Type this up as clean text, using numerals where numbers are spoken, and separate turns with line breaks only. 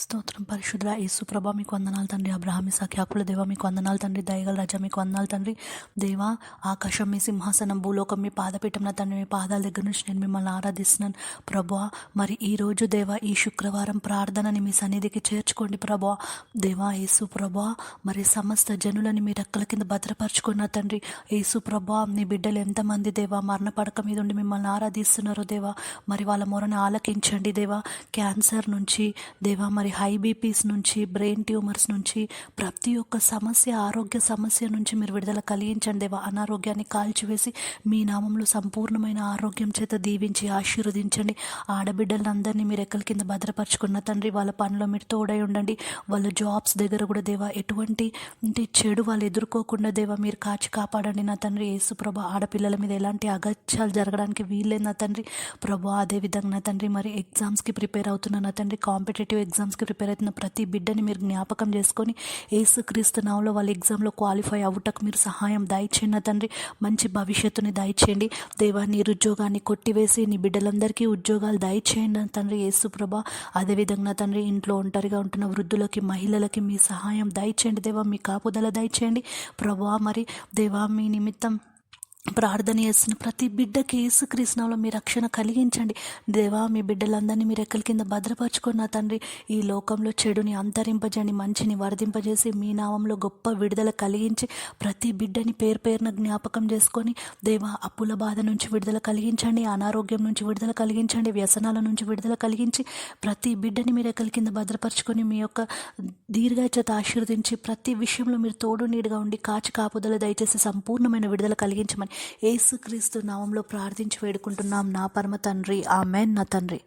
స్తోత్రం పరిశుద్ధ యేసు ప్రభా మీకు వందనాలు తండ్రి. అబ్రహాం ఇస్సాకు యాకోబుల దేవా మీకు వందనాలు తండ్రి. దయగల రాజా మీకు వందనాలు తండ్రి. దేవా ఆకాశం మీ సింహాసనం, భూలోకం మీ పాదపీఠం తండ్రి. మీ పాదాల దగ్గర నుంచి నేను మిమ్మల్ని ఆరాధిస్తున్నాను ప్రభువా. మరి ఈరోజు దేవా ఈ శుక్రవారం ప్రార్థనని మీ సన్నిధికి చేర్చుకోండి ప్రభువా. దేవా యేసు ప్రభా, మరి సమస్త జనులని మీ రెక్కల కింద భద్రపరచుకున్న తండ్రి. యేసు ప్రభా, నీ బిడ్డలు ఎంతమంది దేవా మరణ పడక మీద ఉండి మిమ్మల్ని ఆరాధిస్తున్నారో దేవా, మరి వాళ్ళ మొరను ఆలకించండి దేవా. క్యాన్సర్ నుంచి దేవా, మరి హై బీపీస్ నుంచి, బ్రెయిన్ ట్యూమర్స్ నుంచి, ప్రతి ఒక్క సమస్య, ఆరోగ్య సమస్య నుంచి మీరు విడుదల కలిగించండి దేవా. అనారోగ్యాన్ని కాల్చివేసి మీ నామంలో సంపూర్ణమైన ఆరోగ్యం చేత దీవించి ఆశీర్వదించండి. ఆడబిడ్డలందరినీ మీరు ఎక్కల కింద భద్రపరచుకున్న తండ్రి. వాళ్ళ పనిలో మీరు తోడై ఉండండి. వాళ్ళ జాబ్స్ దగ్గర కూడా దేవా ఎటువంటి చెడు వాళ్ళు ఎదుర్కోకుండా దేవా మీరు కాచి కాపాడండి నా తండ్రి. యేసు ప్రభా, ఆడపిల్లల మీద ఎలాంటి అగత్యాలు జరగడానికి వీల్లేదు నా తండ్రి. ప్రభా అదేవిధంగా నా తండ్రి, మరి ఎగ్జామ్స్కి ప్రిపేర్ అవుతున్న నా తండ్రి, కాంపిటేటివ్ ఎగ్జామ్స్కి ప్రిపేర్ అవుతున్న ప్రతి బిడ్డని మీరు జ్ఞాపకం చేసుకొని యేసుక్రీస్తు నామములో వాళ్ళ ఎగ్జామ్లో క్వాలిఫై అవ్వటకు మీరు సహాయం దయచేయండి నా తండ్రి. మంచి భవిష్యత్తుని దయచేయండి దేవా. నిరుద్యోగాన్ని కొట్టివేసి నీ బిడ్డలందరికీ ఉద్యోగాలు దయచేయండి నా తండ్రి. యేసు ప్రభా అదేవిధంగా తండ్రి, ఇంట్లో ఒంటరిగా ఉంటున్న వృద్ధులకి, మహిళలకి మీ సహాయం దయచేయండి దేవా. మీ కాపుదల దయచేయండి ప్రభా. మరి దేవా మీ నిమిత్తం ప్రార్థన చేస్తున్న ప్రతి బిడ్డకి యేసుక్రీస్తునామములో మీ రక్షణ కలిగించండి దేవా. మీ బిడ్డలందరినీ మీరు రెక్కల కింద భద్రపరచుకున్న తండ్రి. ఈ లోకంలో చెడుని అంతరింపజేయండి, మంచిని వర్ధింపజేసి మీ నామంలో గొప్ప విడుదల కలిగించి ప్రతి బిడ్డని పేరు పేరున జ్ఞాపకం చేసుకొని దేవా అప్పుల బాధ నుంచి విడుదల కలిగించండి, అనారోగ్యం నుంచి విడుదల కలిగించండి, వ్యసనాల నుంచి విడుదల కలిగించి ప్రతి బిడ్డని మీరు రెక్కల కింద భద్రపరచుకొని మీ యొక్క దీర్ఘాయుష్యత ఆశీర్వదించి ప్రతి విషయంలో మీరు తోడు నీడుగా ఉండి కాచి కాపుదల దయచేసి సంపూర్ణమైన విడుదల కలిగించమని యేసుక్రీస్తు నామంలో ప్రార్థించి వేడుకుంటున్నాం నా పరమ తండ్రి. ఆమేన్ నా తండ్రి.